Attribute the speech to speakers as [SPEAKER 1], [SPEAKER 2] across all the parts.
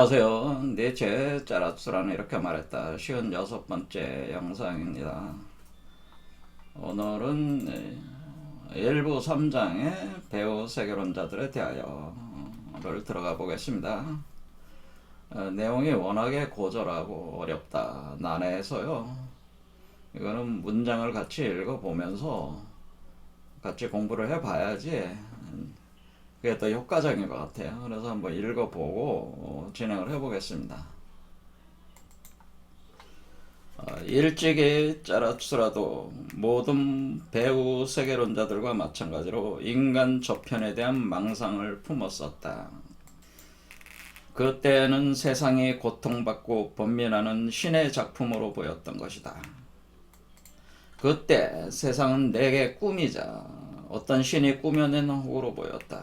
[SPEAKER 1] 안녕하세요. 니체 자라투라는 이렇게 말했다. 56번째 영상입니다. 오늘은 일부 3장의 배우 세계론자들에 대하여를 들어가 보겠습니다. 내용이 워낙에 고절하고 어렵다. 난해해서요. 이거는 문장을 같이 읽어보면서 같이 공부를 해봐야지 그게 더 효과적인 것 같아요. 그래서 한번 읽어보고 진행을 해보겠습니다. 일찍이 짜라투라도 모든 배우 세계론자들과 마찬가지로 인간 저편에 대한 망상을 품었었다. 그때는 세상이 고통받고 번민하는 신의 작품으로 보였던 것이다. 그때 세상은 내게 꿈이자 어떤 신이 꾸며낸 호구로 보였다.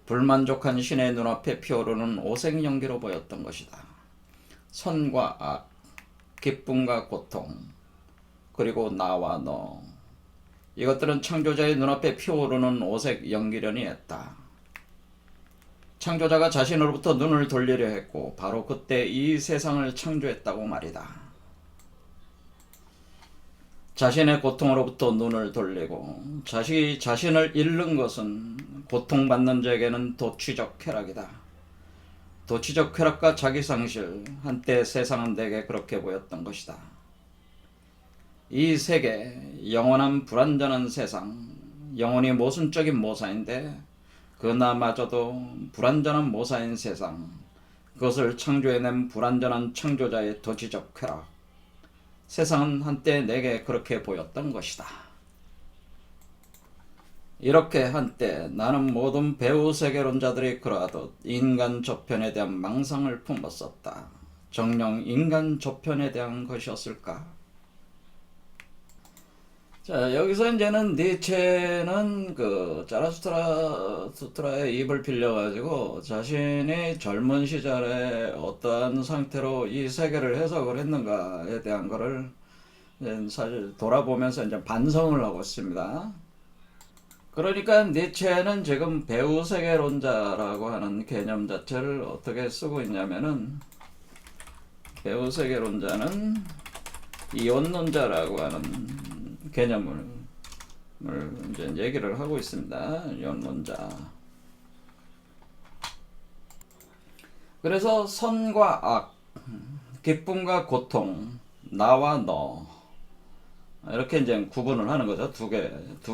[SPEAKER 1] 불만족한 신의 눈앞에 피어오르는 오색 연기로 보였던 것이다. 선과 악, 기쁨과 고통, 그리고 나와 너. 이것들은 창조자의 눈앞에 피어오르는 오색 연기련이 했다. 창조자가 자신으로부터 눈을 돌리려 했고 바로 그때 이 세상을 창조했다고 말이다. 자신의 고통으로부터 눈을 돌리고 자신을 잃는 것은 고통받는 자에게는 도취적 쾌락이다. 도취적 쾌락과 자기상실, 한때 세상은 내게 그렇게 보였던 것이다. 이 세계, 영원한 불완전한 세상, 영원히 모순적인 모사인데 그나마저도 불완전한 모사인 세상, 그것을 창조해낸 불완전한 창조자의 도취적 쾌락, 세상은 한때 내게 그렇게 보였던 것이다. 이렇게 한때 나는 모든 배우 세계론자들이 그러하듯 인간 저편에 대한 망상을 품었었다. 정녕 인간 저편에 대한 것이었을까? 자, 여기서 이제는 니체는 그 자라투스트라의 입을 빌려가지고 자신이 젊은 시절에 어떠한 상태로 이 세계를 해석을 했는가에 대한 거를 사실 돌아보면서 이제 반성을 하고 있습니다. 그러니까 니체는 지금 배우 세계론자라고 하는 개념 자체를 어떻게 쓰고 있냐면은 배우 세계론자는 이원론자라고 하는 개념을 이제 얘기를 하고 있습니다. 이원론자. 그래서 선과 악, 기쁨과 고통, 나와 너 이렇게 이제 구분을 하는 거죠. 두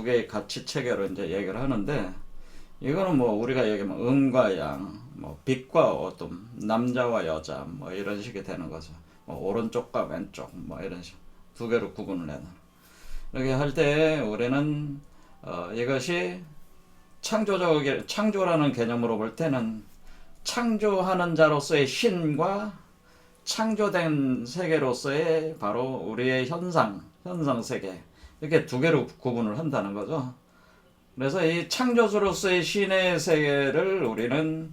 [SPEAKER 1] 개의 가치 체계로 이제 얘기를 하는데 이거는 뭐 우리가 얘기하면 음과 양, 뭐 빛과 어둠, 남자와 여자 뭐 이런 식이 되는 거죠. 뭐 오른쪽과 왼쪽 뭐 이런 식 두 개로 구분을 해는. 이렇게 할 때 우리는 이것이 창조라는 개념으로 볼 때는 창조하는 자로서의 신과 창조된 세계로서의 바로 우리의 현상 세계 이렇게 두 개로 구분을 한다는 거죠. 그래서 이 창조주로서의 신의 세계를 우리는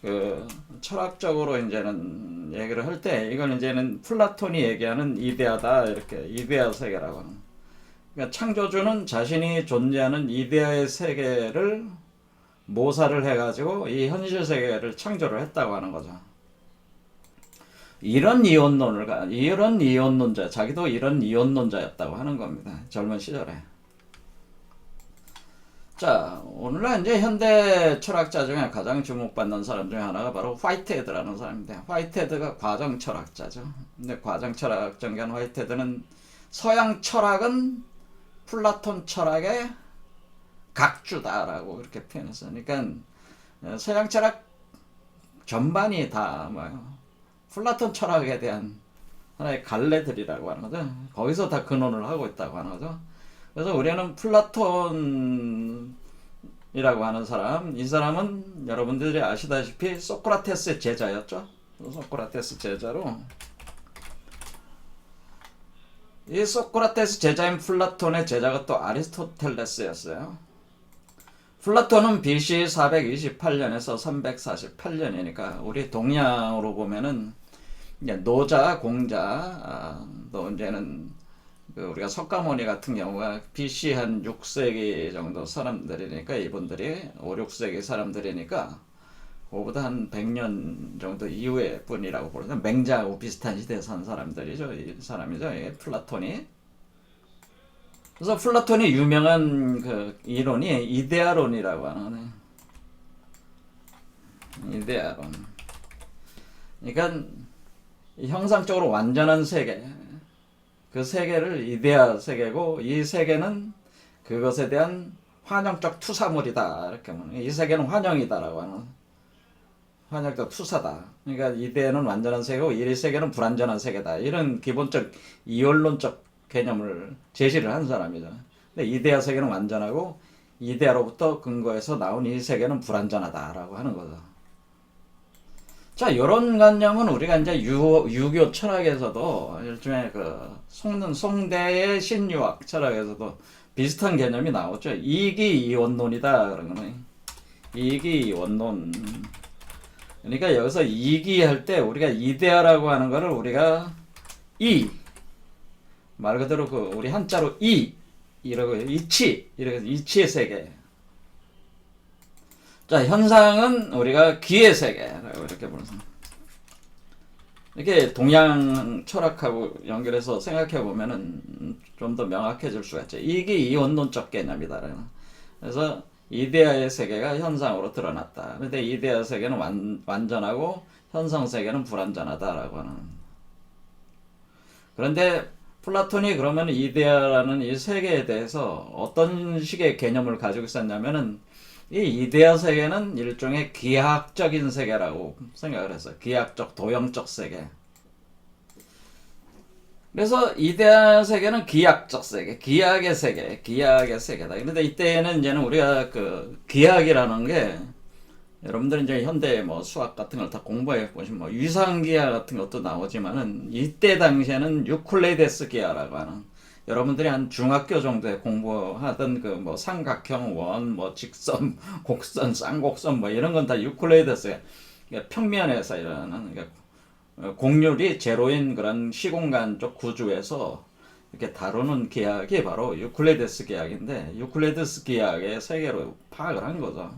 [SPEAKER 1] 그 철학적으로 이제는 얘기를 할 때 이건 이제는 플라톤이 얘기하는 이데아다 이렇게 이데아 세계라고 하는. 그러니까 창조주는 자신이 존재하는 이데아의 세계를 모사를 해가지고 이 현실 세계를 창조를 했다고 하는 거죠. 이런 이원론자, 자기도 이런 이원론자였다고 하는 겁니다. 젊은 시절에. 자, 오늘날 이제 현대 철학자 중에 가장 주목받는 사람 중에 하나가 바로 화이트헤드라는 사람인데, 화이트헤드가 과정 철학자죠. 근데 과정 철학 정기한 화이트헤드는 서양 철학은 플라톤 철학의 각주다라고 그렇게 표현했어요. 그러니까 서양 철학 전반이 다 뭐예요? 플라톤 철학에 대한 하나의 갈래들이라고 하는 거죠. 거기서 다 근원을 하고 있다고 하는 거죠. 그래서 우리는 플라톤이라고 하는 사람, 이 사람은 여러분들이 아시다시피 소크라테스의 제자였죠. 소크라테스 제자로 이 소크라테스 제자인 플라톤의 제자가 또 아리스토텔레스였어요. 플라톤은 BC 428년에서 348년이니까 우리 동양으로 보면은 노자, 공자, 또 이제는 그 우리가 석가모니 같은 경우가 BC 한 6세기 정도 사람들이니까 이분들이 5, 6세기 사람들이니까 그거보다 한 100년 정도 이후의 분이라고 보는 맹자하고 비슷한 시대에 산 사람들이죠. 이 사람이죠. 이 플라톤이. 그래서 플라톤이 유명한 그 이론이 이데아론이라고 하는 이데아론. 그러니까 형상적으로 완전한 세계, 그 세계를 이데아 세계고 이 세계는 그것에 대한 환영적 투사물이다 이렇게 보는. 이 세계는 환영이다라고 하는. 환영적 투사다. 그러니까 이데아는 완전한 세계고 이 세계는 불완전한 세계다. 이런 기본적 이원론적 개념을 제시를 한 사람이죠. 근데 이데아 세계는 완전하고 이데아로부터 근거해서 나온 이 세계는 불완전하다라고 하는 거죠. 자, 이런 관념은 우리가 이제 유교 철학에서도 일종의 그 송대의 신유학 철학에서도 비슷한 개념이 나오죠. 이기이원론이다 그런 거는. 이기이원론. 그러니까 여기서 이기할 때 우리가 이데아라고 하는 거를 우리가 말 그대로 그 우리 한자로 이라고 이치 이렇게 이치의 세계. 자, 현상은 우리가 기의 세계라고 이렇게 부르는. 이렇게 동양 철학하고 연결해서 생각해 보면은 좀 더 명확해질 수가 있죠. 이게 이원론적 개념이다. 그래서 이데아의 세계가 현상으로 드러났다. 근데 이데아 세계는 완전하고 현상 세계는 불완전하다라고 하는. 그런데 플라톤이 그러면 이데아라는 이 세계에 대해서 어떤 식의 개념을 가지고 있었냐면은 이 이데아 세계는 일종의 기하학적인 세계라고 생각을 했어요. 기하학적, 도형적 세계. 그래서 이데아 세계는 기하학적 세계, 기하학의 세계, 기하학의 세계다. 그런데 이때는 이제는 우리가 그 기하학이라는 게 여러분들 이제 현대 뭐 수학 같은 걸 다 공부해 보시면 뭐 위상기하 같은 것도 나오지만은 이때 당시에는 유클레이데스 기하라고 하는 여러분들이 한 중학교 정도에 공부하던 그 뭐 삼각형, 원, 뭐 직선, 곡선, 쌍곡선 뭐 이런 건 다 유클레이데스 평면에서 일어나는 그러니까 곡률이 제로인 그런 시공간적 구조에서 이렇게 다루는 기하학이 바로 유클레이데스 기하학인데 유클레이데스 기하학의 세계로 파악을 한 거죠.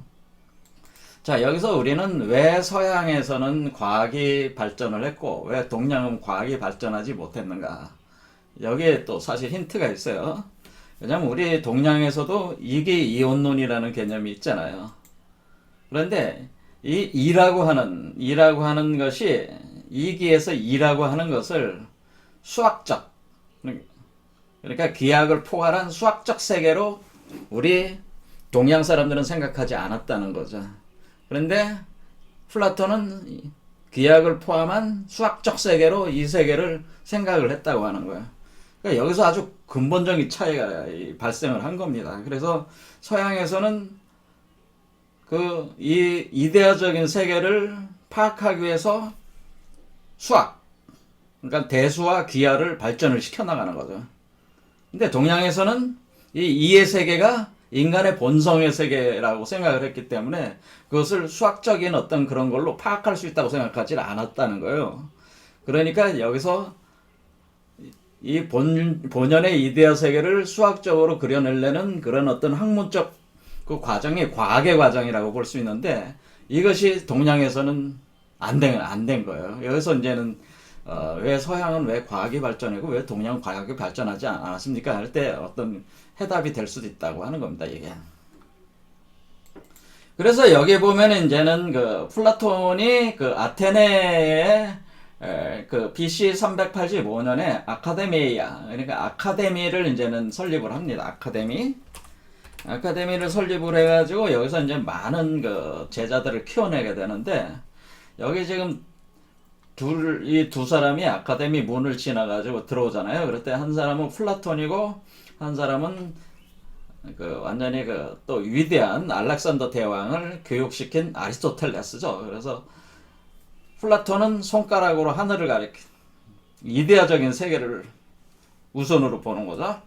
[SPEAKER 1] 자, 여기서 우리는 왜 서양에서는 과학이 발전을 했고 왜 동양은 과학이 발전하지 못했는가? 여기에 또 사실 힌트가 있어요. 왜냐면 우리 동양에서도 이기이원론이라는 개념이 있잖아요. 그런데 이 이라고 하는 것이 이기에서 이라고 하는 것을 수학적, 그러니까 기하학을 포괄한 수학적 세계로 우리 동양 사람들은 생각하지 않았다는 거죠. 그런데 플라톤은 기하학을 포함한 수학적 세계로 이 세계를 생각을 했다고 하는 거예요. 그러니까 여기서 아주 근본적인 차이가 발생을 한 겁니다. 그래서 서양에서는 그 이 이데아적인 세계를 파악하기 위해서 수학, 그러니까 대수와 기하를 발전을 시켜 나가는 거죠. 근데 동양에서는 이 이의 세계가 인간의 본성의 세계라고 생각을 했기 때문에 그것을 수학적인 어떤 그런 걸로 파악할 수 있다고 생각하지 않았다는 거예요. 그러니까 여기서 이 본연의 이데아 세계를 수학적으로 그려내려는 그런 어떤 학문적 그 과정이 과학의 과정이라고 볼 수 있는데 이것이 동양에서는 안 된 거예요. 여기서 이제는 왜 서양은 왜 과학이 발전하고 왜 동양은 과학이 발전하지 않았습니까? 할 때 어떤 해답이 될 수도 있다고 하는 겁니다, 이게. 그래서 여기 보면 이제는 그 플라톤이 그 아테네의 그 BC 385년에 아카데미아, 그러니까 아카데미를 이제는 설립을 합니다. 아카데미를 설립을 해가지고 여기서 이제 많은 그 제자들을 키워내게 되는데 여기 지금 이 두 사람이 아카데미 문을 지나가지고 들어오잖아요. 그럴 때 한 사람은 플라톤이고 한 사람은 그 완전히 그 또 위대한 알렉산더 대왕을 교육시킨 아리스토텔레스죠. 그래서 플라톤은 손가락으로 하늘을 가리키 이데아적인 세계를 우선으로 보는 거죠.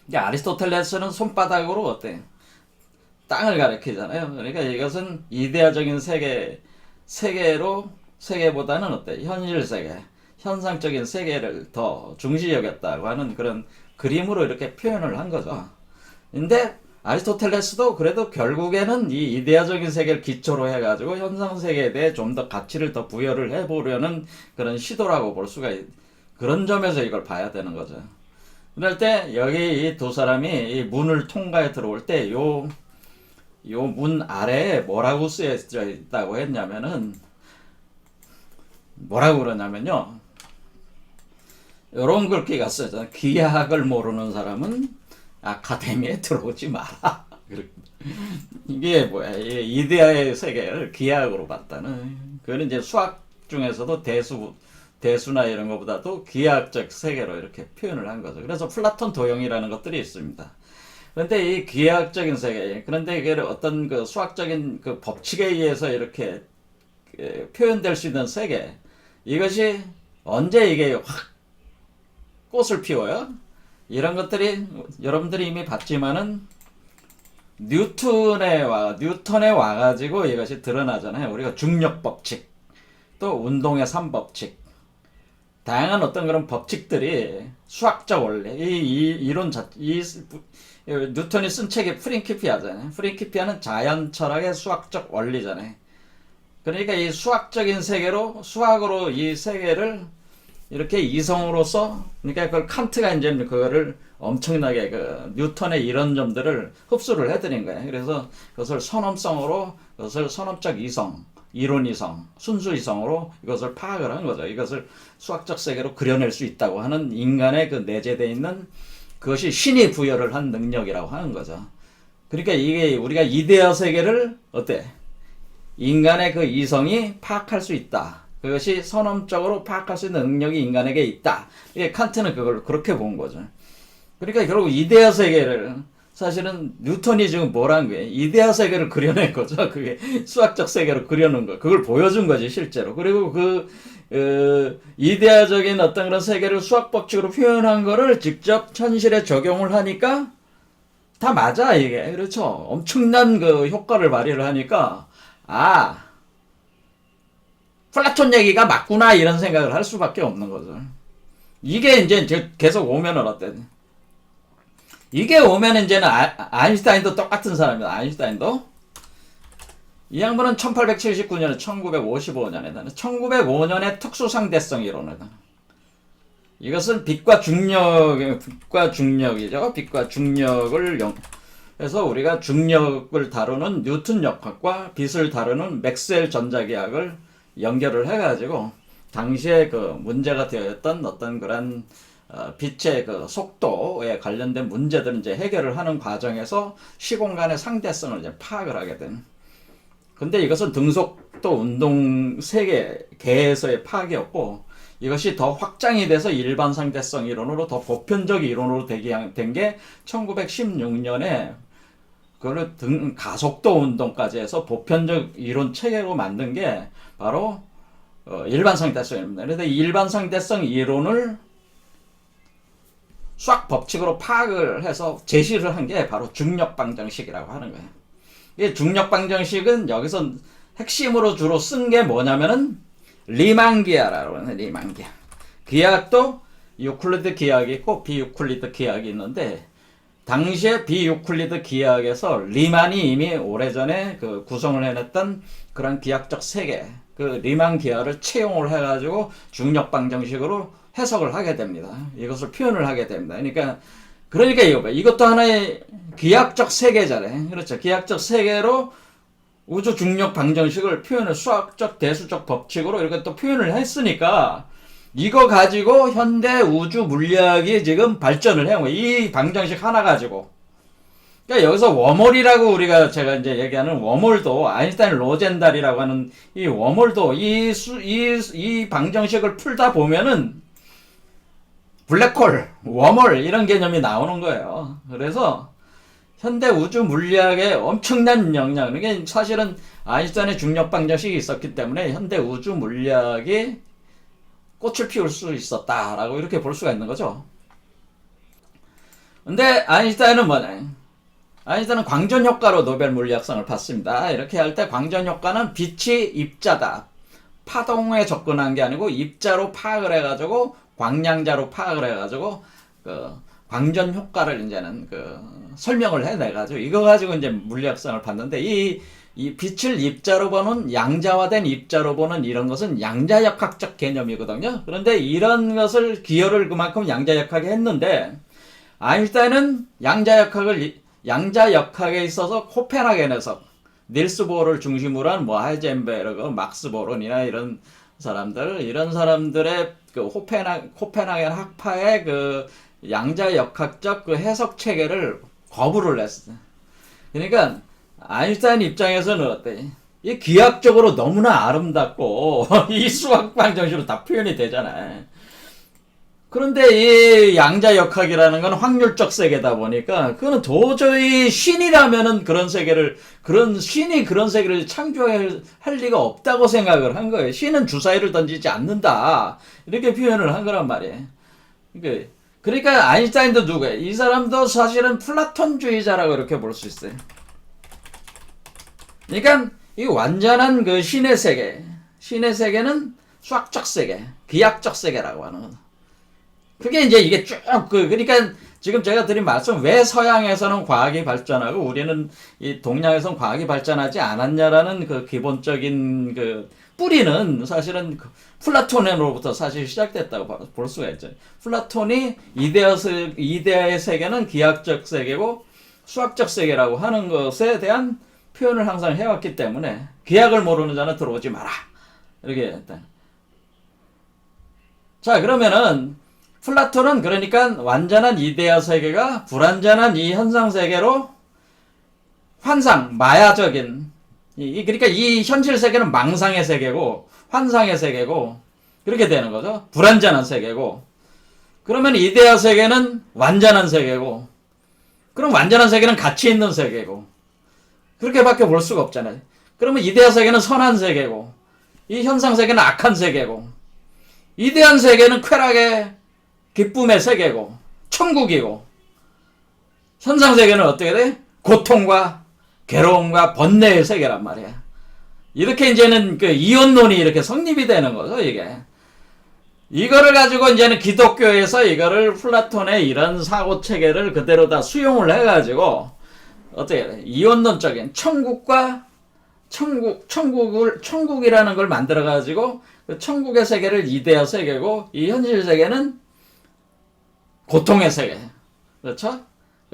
[SPEAKER 1] 이제 아리스토텔레스는 손바닥으로 어때? 땅을 가리키잖아요. 그러니까 이것은 이데아적인 세계보다는 어때? 현실 세계, 현상적인 세계를 더 중시 여겼다고 하는 그런 그림으로 이렇게 표현을 한 거죠. 근데 아리스토텔레스도 그래도 결국에는 이 이데아적인 세계를 기초로 해가지고 현상 세계에 대해 좀 더 가치를 더 부여를 해보려는 그런 시도라고 볼 수가 그런 점에서 이걸 봐야 되는 거죠. 그럴 때 여기 이 두 사람이 이 문을 통과해 들어올 때 요 문 아래에 뭐라고 쓰여져 있다고 했냐면은 뭐라고 그러냐면요. 요런 글귀가 쓰여져. 기하학을 모르는 사람은 아카데미에 들어오지 마라. 이게 뭐야? 이데아의 세계를 기하학으로 봤다는. 그건 이제 수학 중에서도 대수나 이런 것보다도 기하학적 세계로 이렇게 표현을 한 거죠. 그래서 플라톤 도형이라는 것들이 있습니다. 그런데 이 기하학적인 세계, 그런데 이게 어떤 그 수학적인 그 법칙에 의해서 이렇게 표현될 수 있는 세계, 이것이 언제 이게 확 꽃을 피워요? 이런 것들이 여러분들이 이미 봤지만은 뉴턴에 와가지고 이것이 드러나잖아요. 우리가 중력 법칙, 또 운동의 3법칙, 다양한 어떤 그런 법칙들이 수학적 원리, 이 이론 뉴턴이 쓴 책이 프린키피아잖아요. 프린키피아는 자연 철학의 수학적 원리잖아요. 그러니까 이 수학적인 세계로, 수학으로 이 세계를 이렇게 이성으로서, 그러니까 그걸 칸트가 이제 그거를 엄청나게 그 뉴턴의 이런 점들을 흡수를 해드린 거예요. 그래서 그것을 선험성으로, 그것을 선험적 이성, 이론 이성, 순수 이성으로 이것을 파악을 한 거죠. 이것을 수학적 세계로 그려낼 수 있다고 하는 인간의 그 내재되어 있는 그것이 신이 부여를 한 능력이라고 하는 거죠. 그러니까 이게 우리가 이데아 세계를 어때? 인간의 그 이성이 파악할 수 있다. 그것이 선험적으로 파악할 수 있는 능력이 인간에게 있다. 이게 칸트는 그걸 그렇게 본 거죠. 그러니까 결국 이데아 세계를 사실은 뉴턴이 지금 뭐란 거예요? 이데아 세계를 그려낸 거죠. 그게 수학적 세계로 그려놓은 거. 그걸 보여준 거지 실제로. 그리고 이데아적인 어떤 그런 세계를 수학 법칙으로 표현한 거를 직접 현실에 적용을 하니까 다 맞아 이게. 그렇죠. 엄청난 그 효과를 발휘를 하니까 플라톤 얘기가 맞구나 이런 생각을 할 수밖에 없는 거죠. 이게 이제 계속 오면은 어때? 이게 오면 이제는 아인슈타인도 똑같은 사람이다. 아인슈타인도 이 양반은 1879년에 1955년에 1905년에 특수상대성 이론을 이것은 빛과 중력이죠. 빛과 중력을 해서 우리가 중력을 다루는 뉴턴 역학과 빛을 다루는 맥스웰 전자기학을 연결을 해가지고 당시에 그 문제가 되었던 어떤 그런 빛의 그 속도에 관련된 문제들을 이제 해결을 하는 과정에서 시공간의 상대성을 이제 파악을 하게 된. 근데 이것은 등속도 운동 세계에서의 파악이었고 이것이 더 확장이 돼서 일반 상대성 이론으로 더 보편적 이론으로 된 게 1916년에 그걸 가속도 운동까지 해서 보편적 이론 체계로 만든 게 바로 일반 상대성입니다. 그런데 일반 상대성 이론을 수학 법칙으로 파악을 해서 제시를 한 게 바로 중력 방정식이라고 하는 거예요. 이 중력 방정식은 여기서 핵심으로 주로 쓴 게 뭐냐면은 리만기아라고 하는 리만기아. 기하학도 유클리드 기하학이 있고 비유클리드 기하학이 있는데 당시에 비유클리드 기하학에서 리만이 이미 오래전에 그 구성을 해냈던 그런 기하학적 세계, 그 리만 기하를 채용을 해가지고 중력 방정식으로 해석을 하게 됩니다. 이것을 표현을 하게 됩니다. 그러니까 이거 봐. 이것도 하나의 기하학적 세계잖아요. 그렇죠. 기하학적 세계로 우주 중력 방정식을 표현을 수학적 대수적 법칙으로 이렇게 또 표현을 했으니까 이거 가지고 현대 우주 물리학이 지금 발전을 해요. 이 방정식 하나 가지고. 그러니까 여기서 웜홀이라고 제가 이제 얘기하는 웜홀도 아인슈타인 로젠달이라고 하는 이 웜홀도 이 방정식을 풀다 보면은 블랙홀, 웜홀 이런 개념이 나오는 거예요. 그래서 현대 우주 물리학에 엄청난 영향, 이게 사실은 아인슈타인의 중력 방정식이 있었기 때문에 현대 우주 물리학이 꽃을 피울 수 있었다라고 이렇게 볼 수가 있는 거죠. 근데 아인슈타인은 뭐냐? 아인슈타인은 광전 효과로 노벨 물리학상을 받습니다. 이렇게 할 때 광전 효과는 빛이 입자다. 파동에 접근한 게 아니고 입자로 파악을 해가지고 광량자로 파악을 해가지고 광전 효과를 이제는 설명을 해내가지고 이거 가지고 이제 물리학상을 봤는데 이 빛을 입자로 보는 양자화된 입자로 보는 이런 것은 양자역학적 개념이거든요. 그런데 이런 것을 기여를 그만큼 양자역학에 했는데 아인슈타인은 양자역학에 있어서 코펜하겐 해석, 닐스 보어를 중심으로 한 하이젠베르그, 막스 보론이나 이런 사람들의 코펜하겐 학파의 양자역학적 해석 체계를 거부를 했어. 그러니까 아인슈타인 입장에서는 어때? 이 기하학적으로 너무나 아름답고 이 수학방 정식으로 다 표현이 되잖아. 그런데 이 양자역학이라는 건 확률적 세계다 보니까 그거는 도저히 신이 그런 세계를 창조할 리가 없다고 생각을 한 거예요. 신은 주사위를 던지지 않는다. 이렇게 표현을 한 거란 말이에요. 그러니까 아인슈타인도 누구예요? 이 사람도 사실은 플라톤주의자라고 이렇게 볼 수 있어요. 그러니까 이 완전한 신의 세계는 수학적 세계, 기하학적 세계라고 하는 거죠. 그게 이제 이게 쭉 그러니까 지금 제가 드린 말씀 왜 서양에서는 과학이 발전하고 우리는 이 동양에서는 과학이 발전하지 않았냐라는 기본적인 뿌리는 사실은 플라톤으로부터 사실 시작됐다고 볼 수가 있죠. 플라톤이 이데아의 세계는 기하학적 세계고 수학적 세계라고 하는 것에 대한 표현을 항상 해왔기 때문에 기하학을 모르는 자는 들어오지 마라. 이렇게 했다. 자, 그러면은 플라톤은 그러니까 완전한 이데아 세계가 불완전한 이 현상 세계로 마야적인 그러니까 이 현실 세계는 망상의 세계고 환상의 세계고 그렇게 되는 거죠. 불완전한 세계고 그러면 이데아 세계는 완전한 세계고 그럼 완전한 세계는 가치 있는 세계고 그렇게밖에 볼 수가 없잖아요. 그러면 이데아 세계는 선한 세계고 이 현상 세계는 악한 세계고 이데한 세계는 쾌락의 기쁨의 세계고 천국이고 현상 세계는 어떻게 돼? 고통과 괴로움과 번뇌의 세계란 말이야. 이렇게 이제는 이원론이 이렇게 성립이 되는 거죠, 이게. 이거를 가지고 이제는 기독교에서 이거를 플라톤의 이런 사고 체계를 그대로 다 수용을 해가지고 어떻게 돼? 이원론적인 천국이라는 걸 만들어가지고 그 천국의 세계를 이데아 세계고 이 현실 세계는 고통의 세계. 그렇죠?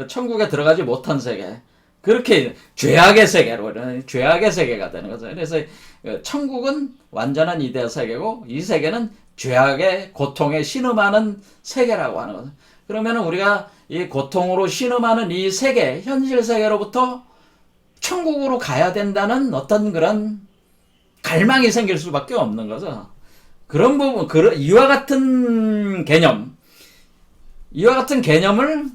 [SPEAKER 1] 천국에 들어가지 못한 세계. 그렇게 죄악의 세계로, 죄악의 세계가 되는 거죠. 그래서 천국은 완전한 이데아 세계고 이 세계는 죄악의 고통에 신음하는 세계라고 하는 거죠. 그러면 우리가 이 고통으로 신음하는 이 세계, 현실 세계로부터 천국으로 가야 된다는 어떤 그런 갈망이 생길 수밖에 없는 거죠. 그런 부분, 이와 같은 개념을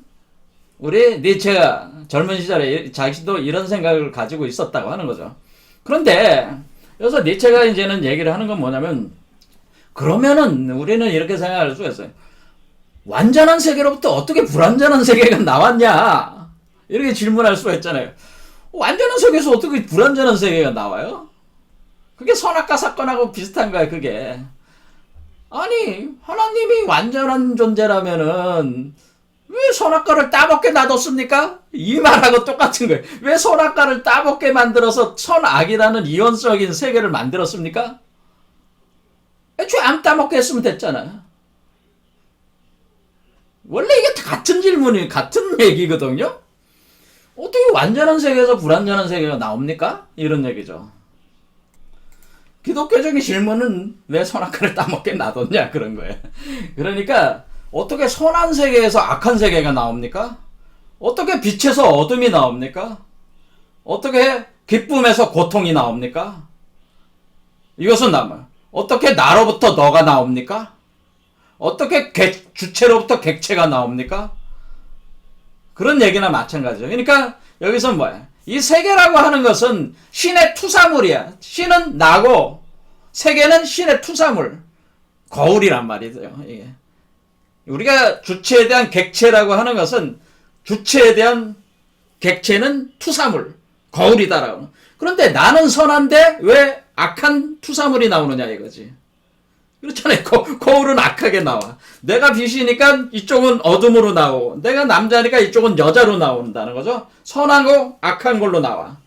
[SPEAKER 1] 우리 니체가 젊은 시절에 자기도 이런 생각을 가지고 있었다고 하는 거죠. 그런데 여기서 니체가 이제는 얘기를 하는 건 뭐냐면 그러면은 우리는 이렇게 생각할 수가 있어요. 완전한 세계로부터 어떻게 불완전한 세계가 나왔냐? 이렇게 질문할 수가 있잖아요. 완전한 세계에서 어떻게 불완전한 세계가 나와요? 그게 선악과 사건하고 비슷한 거야, 그게. 아니, 하나님이 완전한 존재라면은 왜 선악과를 따먹게 놔뒀습니까? 이 말하고 똑같은 거예요. 왜 선악과를 따먹게 만들어서 선악이라는 이원적인 세계를 만들었습니까? 애초에 안 따먹게 했으면 됐잖아요. 원래 이게 같은 질문이 같은 얘기거든요. 어떻게 완전한 세계에서 불완전한 세계가 나옵니까? 이런 얘기죠. 기독교적인 질문은 왜 선악과를 따먹게 놔뒀냐 그런 거예요. 그러니까 어떻게 선한 세계에서 악한 세계가 나옵니까? 어떻게 빛에서 어둠이 나옵니까? 어떻게 기쁨에서 고통이 나옵니까? 이것은 어떻게 나로부터 너가 나옵니까? 어떻게 주체로부터 객체가 나옵니까? 그런 얘기나 마찬가지죠. 그러니까 여기서 뭐야? 이 세계라고 하는 것은 신의 투사물이야. 신은 나고 세계는 신의 투사물. 거울이란 말이죠. 이게. 우리가 주체에 대한 객체라고 하는 것은 주체에 대한 객체는 투사물, 거울이다라고. 그런데 나는 선한데 왜 악한 투사물이 나오느냐 이거지. 그렇잖아요. 거울은 악하게 나와. 내가 빛이니까 이쪽은 어둠으로 나오고, 내가 남자니까 이쪽은 여자로 나온다는 거죠. 선한 거, 악한 걸로 나와.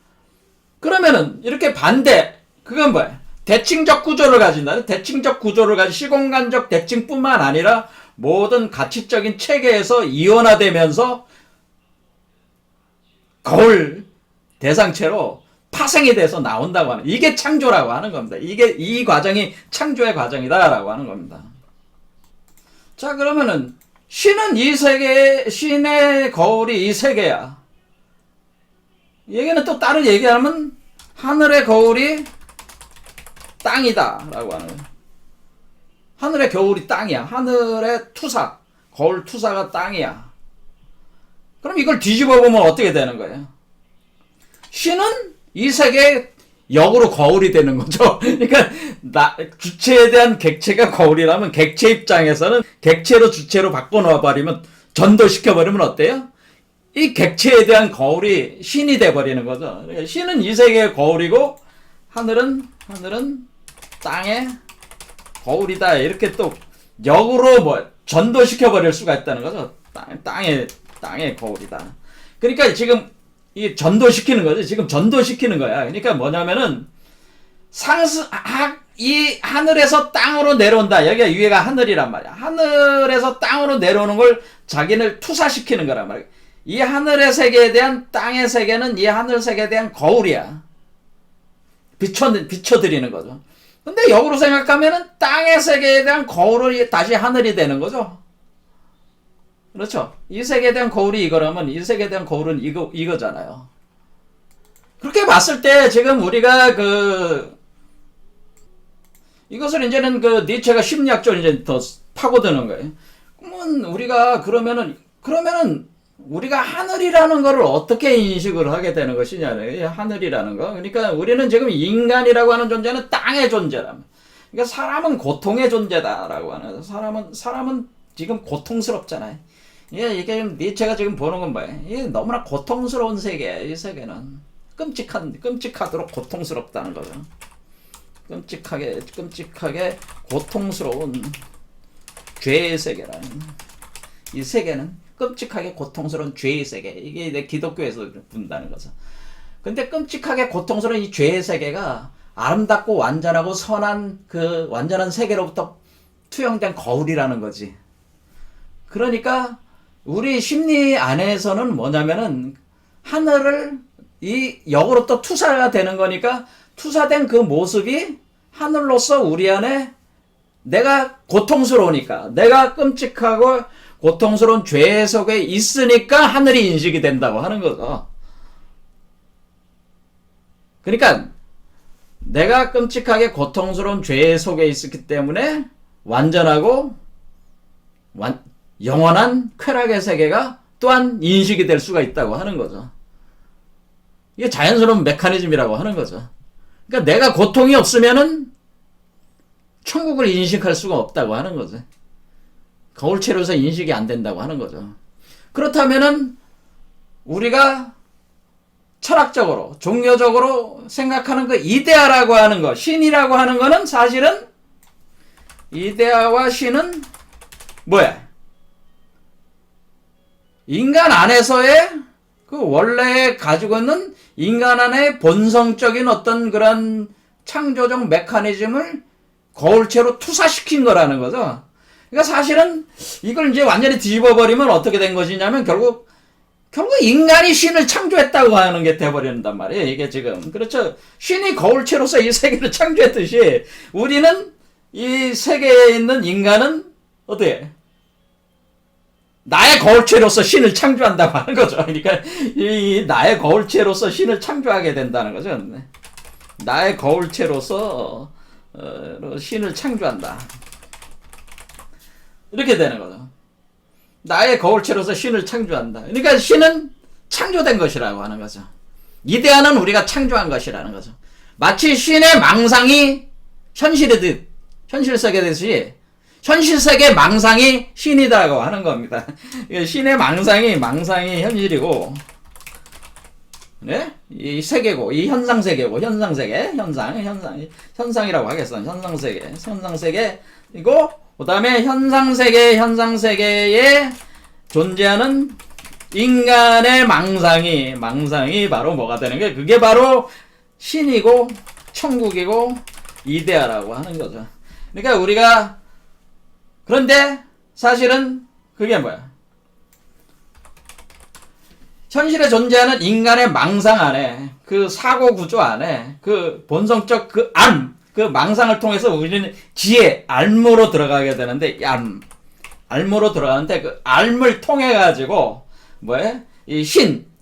[SPEAKER 1] 그러면은 이렇게 반대, 그건 뭐야? 대칭적 구조를 가진다. 대칭적 구조를 가진 시공간적 대칭뿐만 아니라 모든 가치적인 체계에서 이원화되면서 거울 대상체로 파생이 돼서 나온다고 하는, 이게 창조라고 하는 겁니다. 이 과정이 창조의 과정이다라고 하는 겁니다. 자, 그러면은 신은 이 세계, 신의 거울이 이 세계야. 얘기는 또 다른 얘기하면 하늘의 거울이 땅이다 라고 하는 거예요. 하늘의 거울이 땅이야. 하늘의 투사, 거울 투사가 땅이야. 그럼 이걸 뒤집어 보면 어떻게 되는 거예요? 신은 이 세계의 역으로 거울이 되는 거죠. 그러니까 주체에 대한 객체가 거울이라면 객체 입장에서는 객체로 주체로 바꿔놓아 버리면, 전도시켜 버리면 어때요? 이 객체에 대한 거울이 신이 돼 버리는 거죠. 그러니까 신은 이 세계의 거울이고 하늘은 땅의 거울이다. 이렇게 또 역으로 뭐 전도시켜 버릴 수가 있다는 거죠. 땅의 거울이다. 그러니까 지금 이 전도시키는 거지. 지금 전도시키는 거야. 그러니까 뭐냐면은 이 하늘에서 땅으로 내려온다. 여기가 위에가 하늘이란 말이야. 하늘에서 땅으로 내려오는 걸 자기를 투사시키는 거란 말이야. 이 하늘의 세계에 대한 땅의 세계는 이 하늘 세계에 대한 거울이야. 비춰드리는 거죠. 근데 역으로 생각하면은 땅의 세계에 대한 거울이 다시 하늘이 되는 거죠. 그렇죠. 이 세계에 대한 거울이 이거라면 이 세계에 대한 거울은 이거잖아요. 그렇게 봤을 때 지금 우리가 이것을 이제는 니체가 심리학적으로 이제 더 파고드는 거예요. 그러면 우리가 그러면은 우리가 하늘이라는 것을 어떻게 인식을 하게 되는 것이냐는, 하늘이라는 거. 그러니까 우리는 지금 인간이라고 하는 존재는 땅의 존재랍니다. 그러니까 사람은 고통의 존재다라고 하는, 사람은 지금 고통스럽잖아요. 이게 니체가 지금 보는 건 뭐예요? 이게 너무나 고통스러운 세계예요. 이 세계는 끔찍하도록 고통스럽다는 거죠. 끔찍하게 고통스러운 죄의 세계라는, 이 세계는 끔찍하게 고통스러운 죄의 세계. 이게 내 기독교에서 본다는 거죠. 근데 끔찍하게 고통스러운 이 죄의 세계가 아름답고 완전하고 선한 그 완전한 세계로부터 투영된 거울이라는 거지. 그러니까 우리 심리 안에서는 뭐냐면은 하늘을 이 역으로 또 투사가 되는 거니까, 투사된 그 모습이 하늘로서 우리 안에 내가 고통스러우니까, 내가 끔찍하고 고통스러운 죄 속에 있으니까 하늘이 인식이 된다고 하는 거죠. 그러니까 내가 끔찍하게 고통스러운 죄 속에 있었기 때문에 완전하고 영원한 쾌락의 세계가 또한 인식이 될 수가 있다고 하는 거죠. 이게 자연스러운 메커니즘이라고 하는 거죠. 그러니까 내가 고통이 없으면은 천국을 인식할 수가 없다고 하는 거죠. 거울체로서 인식이 안 된다고 하는 거죠. 그렇다면은 우리가 철학적으로, 종교적으로 생각하는 그 이데아라고 하는 거, 신이라고 하는 거는 사실은, 이데아와 신은 뭐야? 인간 안에서의 그 원래 가지고 있는 인간 안의 본성적인 어떤 그런 창조적 메커니즘을 거울체로 투사시킨 거라는 거죠. 그러니까 사실은 이걸 이제 완전히 뒤집어버리면 어떻게 된 것이냐면 결국 인간이 신을 창조했다고 하는 게 돼버린단 말이에요. 이게 지금. 그렇죠. 신이 거울체로서 이 세계를 창조했듯이 우리는 이 세계에 있는 인간은 어떻게? 나의 거울체로서 신을 창조한다고 하는 거죠. 그러니까 이 나의 거울체로서 신을 창조하게 된다는 거죠. 나의 거울체로서 신을 창조한다. 이렇게 되는 거죠. 나의 거울체로서 신을 창조한다. 그러니까 신은 창조된 것이라고 하는 거죠. 이데아는 우리가 창조한 것이라는 거죠. 마치 신의 망상이 현실이듯, 현실세계듯이 현실세계 망상이 신이다라고 하는 겁니다. 신의 망상이 현실이고, 네? 이 세계고, 이 현상 세계고, 현상 세계, 현상이라고 하겠어. 현상 세계, 현상 세계이고, 그 다음에 현상 세계에 존재하는 인간의 망상이 바로 뭐가 되는 게, 그게 바로 신이고, 천국이고, 이데아라고 하는 거죠. 그러니까 우리가, 그런데 사실은 그게 뭐야? 현실에 존재하는 인간의 망상 안에, 그 사고 구조 안에, 그 본성적 그 망상을 통해서 우리는 지혜, 알무로 들어가게 되는데, 알무로 들어가는데, 그 알을 통해가지고, 이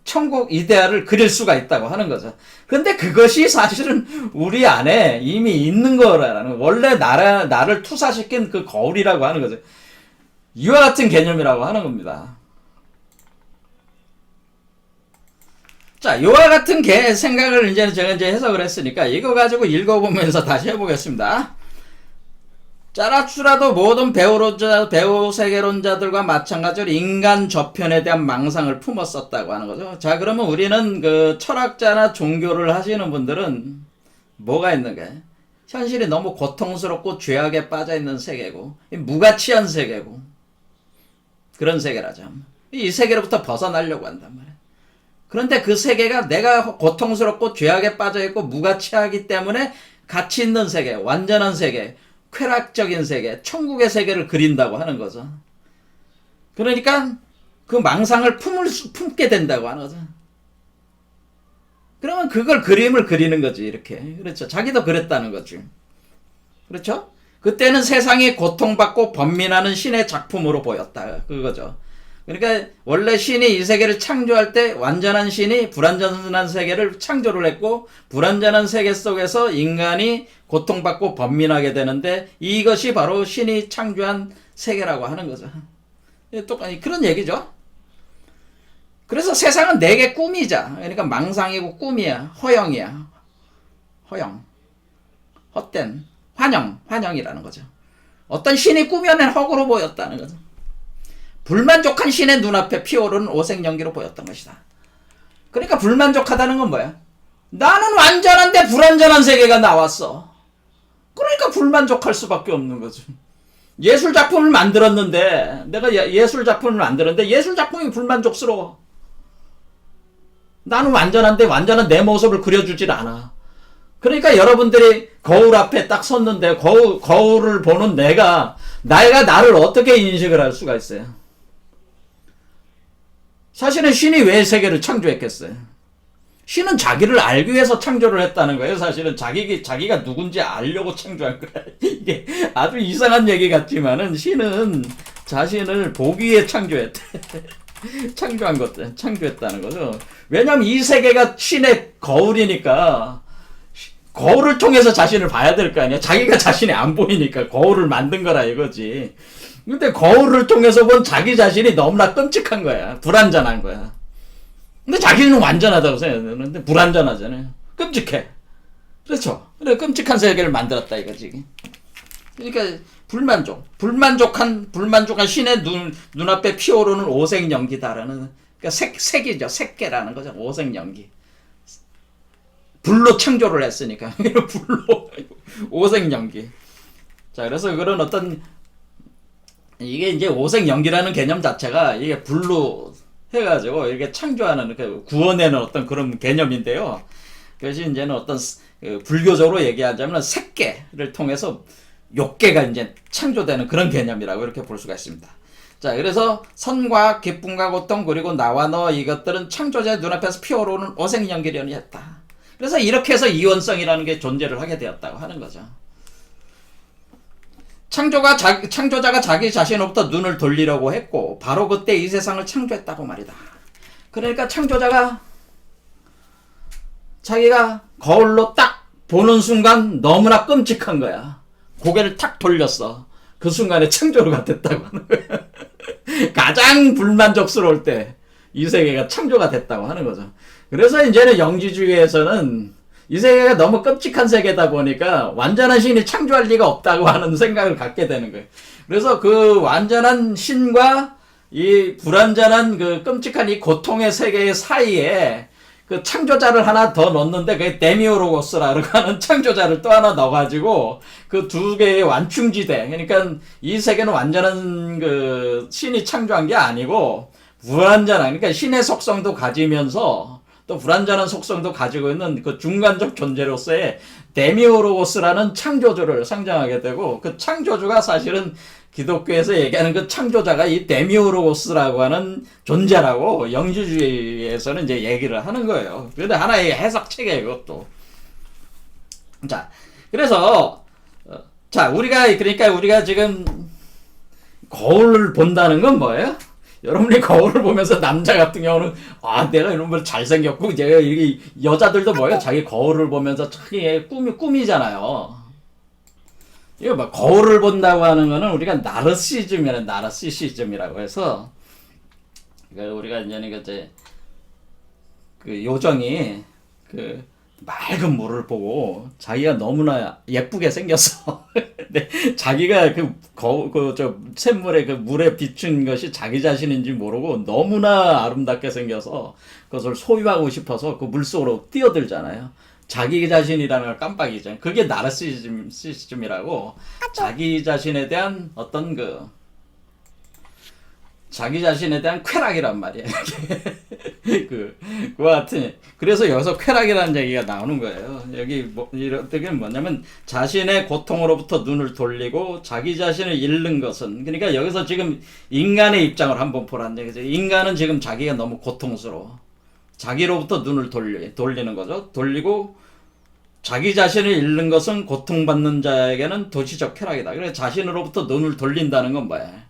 [SPEAKER 1] 천국 이데아를 그릴 수가 있다고 하는 거죠. 근데 그것이 사실은 우리 안에 이미 있는 거라는, 원래 나를 투사시킨 그 거울이라고 하는 거죠. 이와 같은 개념이라고 하는 겁니다. 자, 이와 같은 생각을 이제 제가 해석을 했으니까 이거 가지고 읽어보면서 다시 해보겠습니다. 짜라추라도 모든 배우 세계론자들과 마찬가지로 인간 저편에 대한 망상을 품었었다고 하는 거죠. 자, 그러면 우리는 그 철학자나 종교를 하시는 분들은 뭐가 있는가? 현실이 너무 고통스럽고 죄악에 빠져있는 세계고, 무가치한 세계고, 그런 세계라죠. 이 세계로부터 벗어나려고 한단 말이에요. 그런데 그 세계가 내가 고통스럽고 죄악에 빠져있고 무가치하기 때문에 가치 있는 세계, 완전한 세계, 쾌락적인 세계, 천국의 세계를 그린다고 하는 거죠. 그러니까 그 망상을 품게 된다고 하는 거죠. 그러면 그걸 그림을 그리는 거지, 이렇게. 그렇죠. 자기도 그랬다는 거지. 그렇죠? 그때는 세상이 고통받고 번민하는 신의 작품으로 보였다. 그거죠. 그러니까 원래 신이 이 세계를 창조할 때 완전한 신이 불완전한 세계를 창조를 했고, 불완전한 세계 속에서 인간이 고통받고 번민하게 되는데, 이것이 바로 신이 창조한 세계라고 하는 거죠. 똑같이 그런 얘기죠. 그래서 세상은 내게 꿈이자, 그러니까 망상이고 꿈이야, 허영이야. 허영, 헛된 환영이라는 거죠. 어떤 신이 꾸며낸 허구로 보였다는 거죠. 불만족한 신의 눈앞에 피어오르는 오색연기로 보였던 것이다. 그러니까 불만족하다는 건 뭐야? 나는 완전한데 불완전한 세계가 나왔어. 그러니까 불만족할 수밖에 없는 거지. 예술작품을 만들었는데, 내가 예술작품을 만들었는데 예술작품이 불만족스러워. 나는 완전한데 완전한 내 모습을 그려주질 않아. 그러니까 여러분들이 거울 앞에 딱 섰는데 거울을 보는 내가 나를 어떻게 인식을 할 수가 있어요? 사실은 신이 왜 세계를 창조했겠어요? 신은 자기를 알기 위해서 창조를 했다는 거예요. 사실은 자기가 누군지 알려고 창조한 거야. 이게 아주 이상한 얘기 같지만은 신은 자신을 보기 위해 창조했대. 창조했다는 거죠. 왜냐면 이 세계가 신의 거울이니까 거울을 통해서 자신을 봐야 될 거 아니야. 자기가 자신이 안 보이니까 거울을 만든 거라 이거지. 근데 거울을 통해서 본 자기 자신이 너무나 끔찍한 거야. 불완전한 거야. 근데 자기는 완전하다고 생각하는데 불완전하잖아요. 끔찍해. 그렇죠. 그래, 끔찍한 세계를 만들었다 이거지. 그러니까 불만족한 신의 눈앞에 피어오르는 오색연기다라는, 그러니까 색이죠. 색계라는 거죠. 오색연기. 불로 창조를 했으니까. 불로 오색연기. 자, 그래서 그런 어떤, 이게 이제 오색연기라는 개념 자체가 이게 불로 해가지고 이렇게 창조하는, 구워내는 어떤 그런 개념인데요. 그것이 이제는 어떤 불교적으로 얘기하자면 색계를 통해서 욕계가 이제 창조되는 그런 개념이라고 이렇게 볼 수가 있습니다. 자, 그래서 선과 기쁨과 고통 그리고 나와 너 이것들은 창조자의 눈앞에서 피어오르는 오색연기련이었다. 그래서 이렇게 해서 이원성이라는 게 존재를 하게 되었다고 하는 거죠. 창조자가 자기 자신으로부터 눈을 돌리려고 했고 바로 그때 이 세상을 창조했다고 말이다. 그러니까 창조자가 자기가 거울로 딱 보는 순간 너무나 끔찍한 거야. 고개를 탁 돌렸어. 그 순간에 창조가 됐다고 하는 거야. 가장 불만족스러울 때 이 세계가 창조가 됐다고 하는 거죠. 그래서 이제는 영지주의에서는 이 세계가 너무 끔찍한 세계다 보니까 완전한 신이 창조할 리가 없다고 하는 생각을 갖게 되는 거예요. 그래서 그 완전한 신과 이 불완전한 그 끔찍한 이 고통의 세계 사이에 그 창조자를 하나 더 넣는데 그게 데미오로고스라고 하는 창조자를 또 하나 넣어가지고 그 두 개의 완충지대. 그러니까 이 세계는 완전한 그 신이 창조한 게 아니고 불완전한, 그러니까 신의 속성도 가지면서 또 불완전한 속성도 가지고 있는 그 중간적 존재로서의 데미오로고스라는 창조주를 상징하게 되고, 그 창조주가 사실은 기독교에서 얘기하는 그 창조자가 이 데미오로고스라고 하는 존재라고 영주주의에서는 이제 얘기를 하는 거예요. 그런데 하나의 해석체계예요, 이것도. 자, 그래서 자, 우리가 지금 거울을 본다는 건 뭐예요? 여러분이 거울을 보면서 남자 같은 경우는 내가 이런 걸 잘생겼고, 제가 이게 여자들도 뭐예요? 자기 거울을 보면서 자기의 꿈이잖아요. 이거 뭐 거울을 본다고 하는 거는 우리가 나르시시즘이라고 해서, 우리가 이제 그 요정이 그 맑은 물을 보고 자기가 너무나 예쁘게 생겼어. 근데 자기가 저 샘물에 그 물에 비춘 것이 자기 자신인지 모르고 너무나 아름답게 생겨서 그것을 소유하고 싶어서 그 물속으로 뛰어들잖아요. 자기 자신이라는 걸 깜빡이죠. 그게 나르시시즘이라고, 자기 자신에 대한 어떤 자기 자신에 대한 쾌락이란 말이에요. 그와 같은. 그래서 여기서 쾌락이라는 얘기가 나오는 거예요. 여기 이런 뜻이 뭐냐면, 자신의 고통으로부터 눈을 돌리고 자기 자신을 잃는 것은, 그러니까 여기서 지금 인간의 입장을 한번 보라는 얘기죠. 인간은 지금 자기가 너무 고통스러워. 자기로부터 눈을 돌리는 거죠. 돌리고 자기 자신을 잃는 것은 고통받는 자에게는 도시적 쾌락이다. 그래서 자신으로부터 눈을 돌린다는 건 뭐야?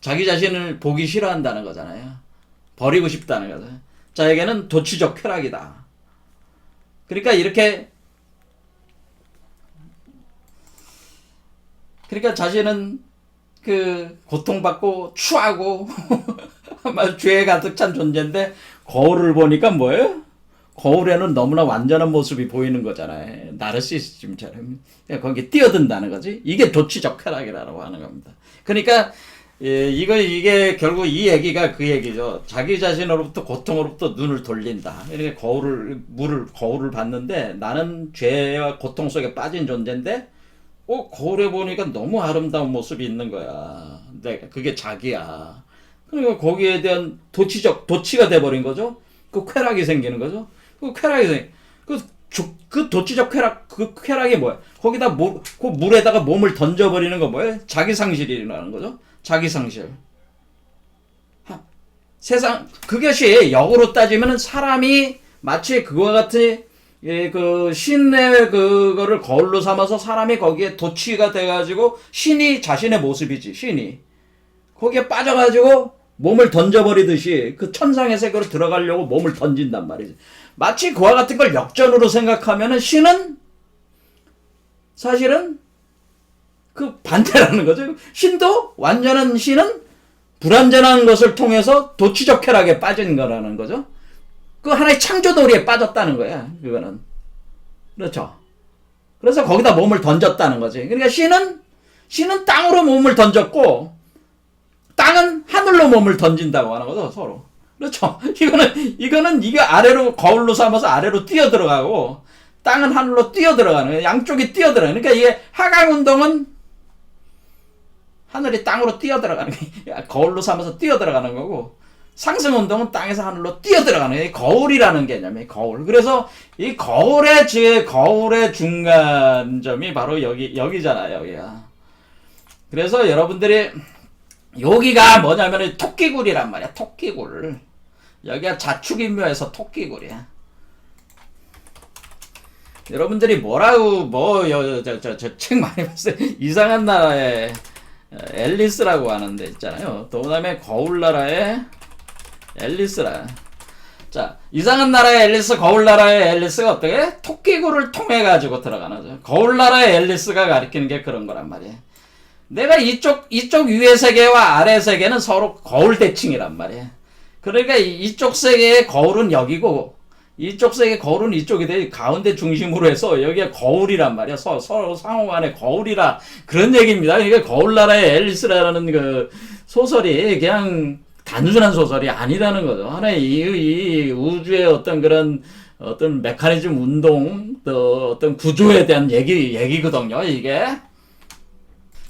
[SPEAKER 1] 자기 자신을 보기 싫어한다는 거잖아요. 버리고 싶다는 거죠. 자에게는 도취적 쾌락이다. 그러니까 자신은 고통받고 추하고 아마 죄에 가득 찬 존재인데, 거울을 보니까 뭐예요? 거울에는 너무나 완전한 모습이 보이는 거잖아요. 나르시시즘처럼. 거기 뛰어든다는 거지. 이게 도취적 쾌락이라고 하는 겁니다. 그러니까 이게 결국 이 얘기가 그 얘기죠. 자기 자신으로부터 고통으로부터 눈을 돌린다. 이렇게 거울을 봤는데, 나는 죄와 고통 속에 빠진 존재인데, 거울에 보니까 너무 아름다운 모습이 있는 거야. 근데 그게 자기야. 그러니까 거기에 대한 도치가 돼버린 거죠. 그 쾌락이 생기는 거죠. 그 도치적 쾌락, 그 쾌락이 뭐야? 거기다 그 물에다가 몸을 던져버리는 거 뭐예요? 자기 상실이라는 거죠. 자기 상실. 그것이 역으로 따지면 사람이 마치 그와 같은 그 신의 그거를 거울로 삼아서 사람이 거기에 도취가 돼가지고, 신이 자신의 모습이지, 신이. 거기에 빠져가지고 몸을 던져버리듯이 그 천상의 세계로 들어가려고 몸을 던진단 말이지. 마치 그와 같은 걸 역전으로 생각하면은 신은 사실은 그 반대라는 거죠. 완전한 신은 불완전한 것을 통해서 도취적 쾌락에 빠진 거라는 거죠. 그 하나의 창조도리에 빠졌다는 거야, 그거는. 그렇죠. 그래서 거기다 몸을 던졌다는 거지. 그러니까 신은 땅으로 몸을 던졌고, 땅은 하늘로 몸을 던진다고 하는 거죠, 서로. 그렇죠. 이거는 아래로, 거울로 삼아서 아래로 뛰어 들어가고, 땅은 하늘로 뛰어 들어가는 거예요. 양쪽이 뛰어 들어가는 거예요. 그러니까 이게 하강운동은 하늘이 땅으로 뛰어 들어가는 거예요. 거울로 삼아서 뛰어 들어가는 거고, 상승운동은 땅에서 하늘로 뛰어 들어가는 거예요. 거울이라는 개념이에요, 거울. 그래서 이 거울의 중간점이 바로 여기잖아요, 여기야. 그래서 여러분들이, 여기가 뭐냐면 토끼굴이란 말이야, 토끼굴. 여기가 자축인묘에서 토끼굴이야. 여러분들이 저 책 많이 봤어요. 이상한 나라의 앨리스라고 하는데 있잖아요. 또 그다음에 거울나라의 앨리스라. 자, 이상한 나라의 앨리스, 거울나라의 앨리스가 어떻게? 토끼굴을 통해 가지고 들어가는 거죠. 거울나라의 앨리스가 가리키는 게 그런 거란 말이에요. 내가 이쪽 위의 세계와 아래 세계는 서로 거울 대칭이란 말이에요. 그러니까 이쪽 세계의 거울은 여기고, 이쪽 세계의 거울은 이쪽이 돼. 가운데 중심으로 해서 여기가 거울이란 말이야. 서로 상호간에 거울이라, 그런 얘기입니다. 그러니까 거울나라의 앨리스라는 그 소설이 그냥 단순한 소설이 아니라는 거죠. 하나의 이 우주의 어떤 그런 어떤 메커니즘 운동, 또 어떤 구조에 대한 얘기거든요, 이게.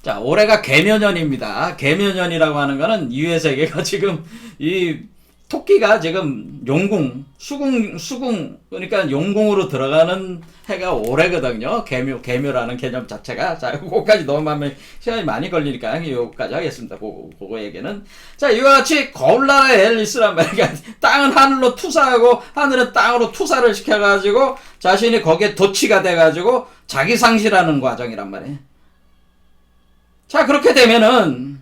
[SPEAKER 1] 자, 올해가 개묘년입니다. 개묘년이라고 하는 거는 이회 세계가 지금 이 토끼가 지금 용궁, 수궁, 그러니까 용궁으로 들어가는 해가 올해거든요. 개묘라는 개념 자체가. 자, 그거까지 너무 시간이 많이 걸리니까 이거까지 하겠습니다. 그거 얘기는. 자, 이와 같이 거울나라의 앨리스란 말이야. 땅은 하늘로 투사하고 하늘은 땅으로 투사를 시켜가지고 자신이 거기에 도취가 돼가지고 자기 상실하는 과정이란 말이에요. 자, 그렇게 되면은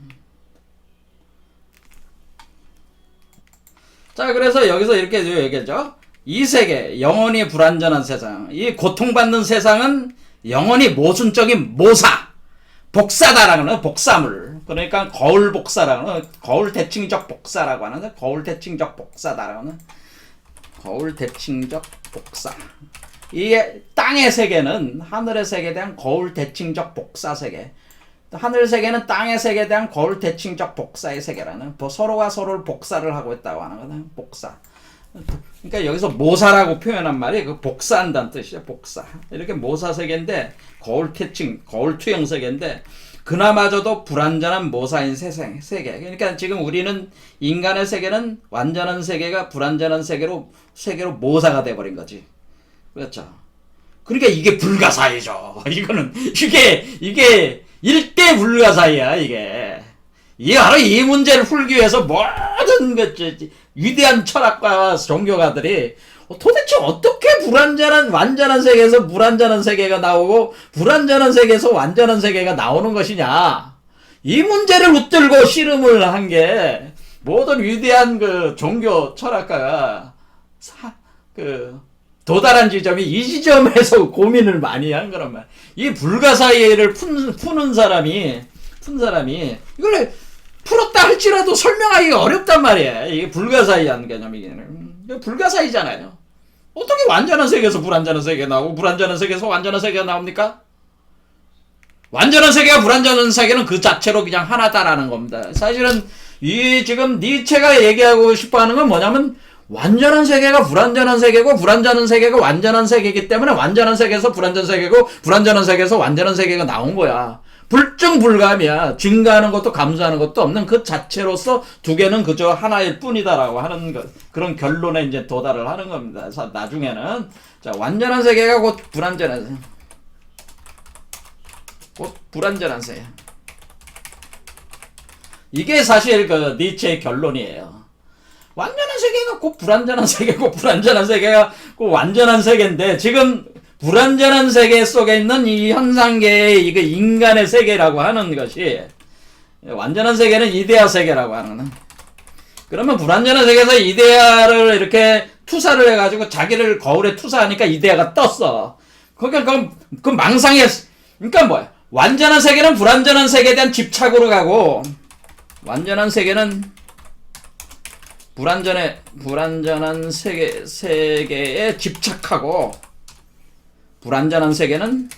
[SPEAKER 1] 자, 그래서 여기서 이렇게 얘기하죠. 이 세계, 영원히 불완전한 세상, 이 고통받는 세상은 영원히 모순적인 모사, 복사다라는 거는 복사물. 그러니까 거울 복사라고 하는, 거울 대칭적 복사라고 하는데, 거울 대칭적 복사다라고 하는, 거울 대칭적 복사. 이 땅의 세계는 하늘의 세계에 대한 거울 대칭적 복사 세계. 하늘 세계는 땅의 세계에 대한 거울 대칭적 복사의 세계라는, 서로가 서로를 복사를 하고 있다고 하는 거는 복사. 그러니까 여기서 모사라고 표현한 말이 그 복사한다는 뜻이죠. 복사. 이렇게 모사 세계인데 거울 대칭, 거울 투영 세계인데 그나마저도 불완전한 모사인 세계. 그러니까 지금 우리는 인간의 세계는 완전한 세계가 불완전한 세계로 모사가 돼버린 거지. 그렇죠. 그러니까 이게 불가사의죠. 이거는 이게 일대 불가사의야, 이게. 바로 이 문제를 풀기 위해서 모든 위대한 철학가와 종교가들이 도대체 어떻게 완전한 세계에서 불완전한 세계가 나오고, 불완전한 세계에서 완전한 세계가 나오는 것이냐. 이 문제를 붙들고 씨름을 한 게, 모든 위대한 종교 철학가가, 도달한 지점이 이 지점에서 고민을 많이 한 거란 말이야. 이 불가사의를 푼 사람이 이걸 풀었다 할지라도 설명하기가 어렵단 말이야. 이게 불가사의한 개념이기는. 불가사의잖아요. 어떻게 완전한 세계에서 불완전한 세계가 나오고 불완전한 세계에서 완전한 세계가 나옵니까? 완전한 세계와 불완전한 세계는 그 자체로 그냥 하나다라는 겁니다. 사실은 지금 니체가 얘기하고 싶어하는 건 뭐냐면 완전한 세계가 불완전한 세계고 불완전한 세계가 완전한 세계이기 때문에 완전한 세계에서 불완전한 세계고 불완전한 세계에서 완전한 세계가 나온 거야. 불증불감이야. 증가하는 것도 감소하는 것도 없는 그 자체로서 두 개는 그저 하나일 뿐이다라고 하는 그런 결론에 이제 도달을 하는 겁니다. 그래서 나중에는 자, 완전한 세계가 곧 불완전한 세계. 이게 사실 니체의 결론이에요. 완전한 세계가 꼭 불완전한 세계고 불완전한 세계가 꼭 완전한 세계인데 지금 불완전한 세계 속에 있는 이 현상계의 인간의 세계라고 하는 것이 완전한 세계는 이데아 세계라고 하는. 그러면 불완전한 세계에서 이데아를 이렇게 투사를 해가지고 자기를 거울에 투사하니까 이데아가 떴어. 그러니까 그 망상에 그러니까 뭐야? 완전한 세계는 불완전한 세계에 대한 집착으로 가고 완전한 세계는 불완전한 세계에 집착하고 불완전한 세계는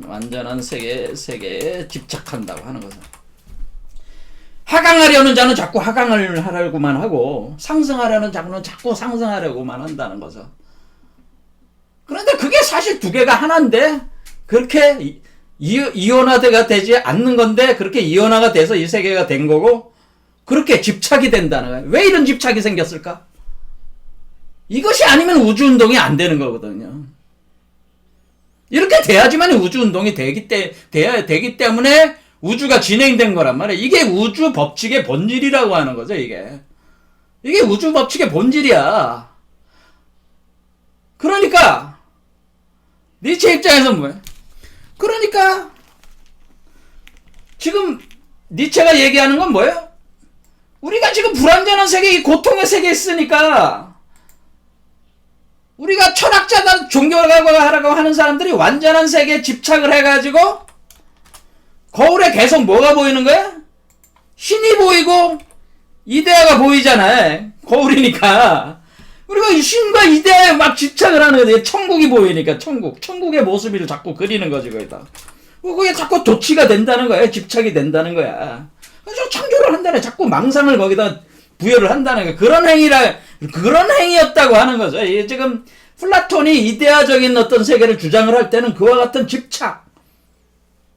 [SPEAKER 1] 완전한 세계에 집착한다고 하는 거죠. 하강하려는 자는 자꾸 하강을 하려고만 하고 상승하려는 자는 자꾸 상승하려고만 한다는 거죠. 그런데 그게 사실 두 개가 하나인데 그렇게 이온화가 되지 않는 건데 그렇게 이온화가 돼서 이 세계가 된 거고 그렇게 집착이 된다는 거예요. 왜 이런 집착이 생겼을까? 이것이 아니면 우주운동이 안 되는 거거든요. 이렇게 돼야지만 우주운동이 돼야 되기 때문에 우주가 진행된 거란 말이에요. 이게 우주 법칙의 본질이라고 하는 거죠, 이게. 이게 우주 법칙의 본질이야. 그러니까 니체 입장에서 뭐예요? 그러니까 지금 니체가 얘기하는 건 뭐예요? 우리가 지금 불완전한 세계, 이 고통의 세계에 있으니까 우리가 철학자다 종교라고 하는 사람들이 완전한 세계에 집착을 해가지고 거울에 계속 뭐가 보이는 거야? 신이 보이고 이데아가 보이잖아요. 거울이니까. 우리가 이 신과 이데아에 막 집착을 하는 거예요. 천국이 보이니까 천국의 모습을 자꾸 그리는 거지 거기다. 그게 자꾸 도취가 된다는 거야. 집착이 된다는 거야. 아주 창조를 한다네. 자꾸 망상을 거기다 부여를 한다는 게 그런 행위였다고 하는 거죠. 지금 플라톤이 이데아적인 어떤 세계를 주장을 할 때는 그와 같은 집착,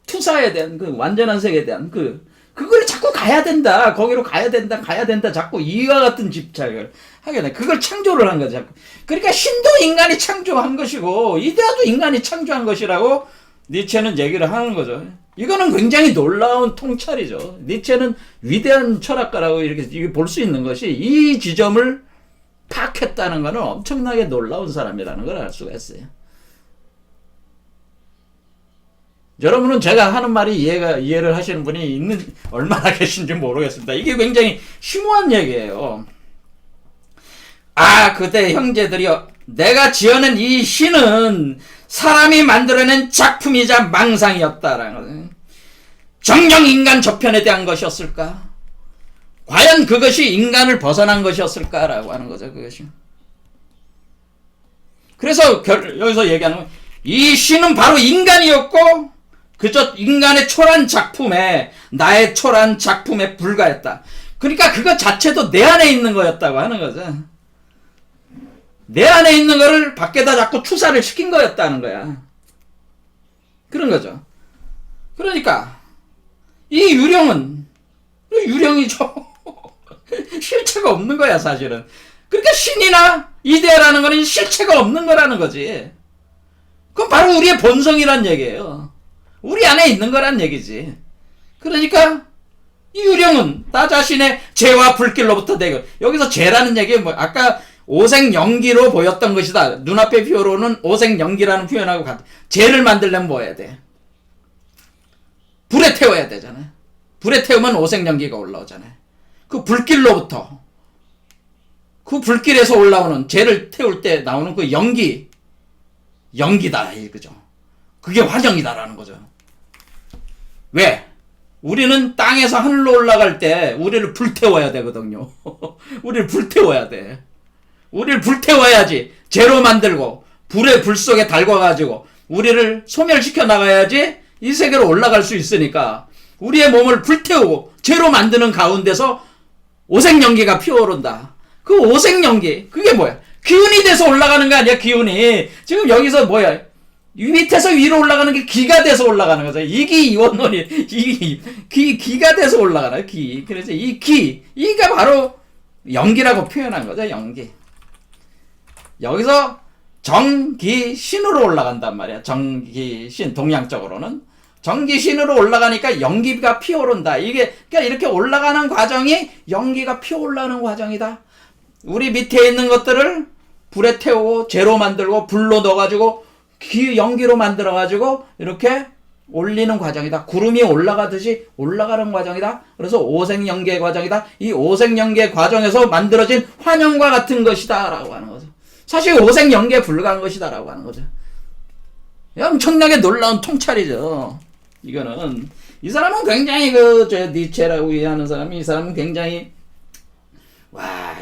[SPEAKER 1] 투사에 대한 그 완전한 세계에 대한 그걸 자꾸 가야 된다. 거기로 가야 된다. 자꾸 이와 같은 집착을 하게 돼. 그걸 창조를 한 거죠. 자꾸. 그러니까 신도 인간이 창조한 것이고 이데아도 인간이 창조한 것이라고 니체는 얘기를 하는 거죠. 이거는 굉장히 놀라운 통찰이죠. 니체는 위대한 철학가라고 이렇게 볼 수 있는 것이 이 지점을 파악했다는 것은 엄청나게 놀라운 사람이라는 걸 알 수가 있어요. 여러분은 제가 하는 말이 이해를 하시는 분이 얼마나 계신지 모르겠습니다. 이게 굉장히 심오한 얘기예요. 그때 형제들이여, 내가 지어낸 이 시는 사람이 만들어낸 작품이자 망상이었다라는 거예요. 정령 인간 저편에 대한 것이었을까? 과연 그것이 인간을 벗어난 것이었을까라고 하는 거죠, 그것이. 그래서 여기서 얘기하는 거예요. 이 시는 바로 인간이었고, 그저 인간의 초라한 작품에, 나의 초라한 작품에 불과했다. 그러니까 그것 자체도 내 안에 있는 거였다고 하는 거죠. 내 안에 있는 거를 밖에다 자꾸 투사를 시킨 거였다는 거야. 그런 거죠. 그러니까 이 유령이죠. 실체가 없는 거야, 사실은. 그러니까 신이나 이데아라는 거는 실체가 없는 거라는 거지. 그건 바로 우리의 본성이란 얘기예요. 우리 안에 있는 거란 얘기지. 그러니까 이 유령은 나 자신의 죄와 불길로부터 내고, 여기서 죄라는 얘기는 아까 오색연기로 보였던 것이다. 눈앞에 피어오르는 오색연기라는 표현하고 같아. 죄를 만들려면 뭐 해야 돼? 불에 태워야 되잖아요. 불에 태우면 오색연기가 올라오잖아요. 그 불길로부터, 그 불길에서 올라오는, 죄를 태울 때 나오는 그 연기다, 그죠? 그게 화정이다라는 거죠. 왜? 우리는 땅에서 하늘로 올라갈 때 우리를 불태워야 되거든요. 우리를 불태워야 돼. 우리를 불태워야지 죄로 만들고 불 속에 달궈가지고 우리를 소멸시켜 나가야지 이 세계로 올라갈 수 있으니까 우리의 몸을 불태우고 죄로 만드는 가운데서 오색연기가 피어오른다. 그 오색연기, 그게 뭐야? 기운이 돼서 올라가는 거 아니야, 기운이. 지금 여기서 뭐야? 밑에서 위로 올라가는 게 기가 돼서 올라가는 거죠. 이기이원론이, 기가 돼서 올라가는 기. 그래서 이가 바로 연기라고 표현한 거죠, 연기. 여기서 정기신으로 올라간단 말이야. 정기신, 동양적으로는. 정기신으로 올라가니까 연기가 피어오른다. 그러니까 이렇게 올라가는 과정이 연기가 피어올라는 과정이다. 우리 밑에 있는 것들을 불에 태우고, 재로 만들고, 불로 넣어가지고, 연기로 만들어가지고, 이렇게 올리는 과정이다. 구름이 올라가듯이 올라가는 과정이다. 그래서 오색연계 과정이다. 이 오색연계 과정에서 만들어진 환영과 같은 것이다. 라고 하는 거죠. 사실 오색연계에 불과한 것이다. 라고 하는 거죠. 엄청나게 놀라운 통찰이죠. 이거는. 이 사람은 굉장히 니체라고 이해하는 사람이, 이 사람은 굉장히,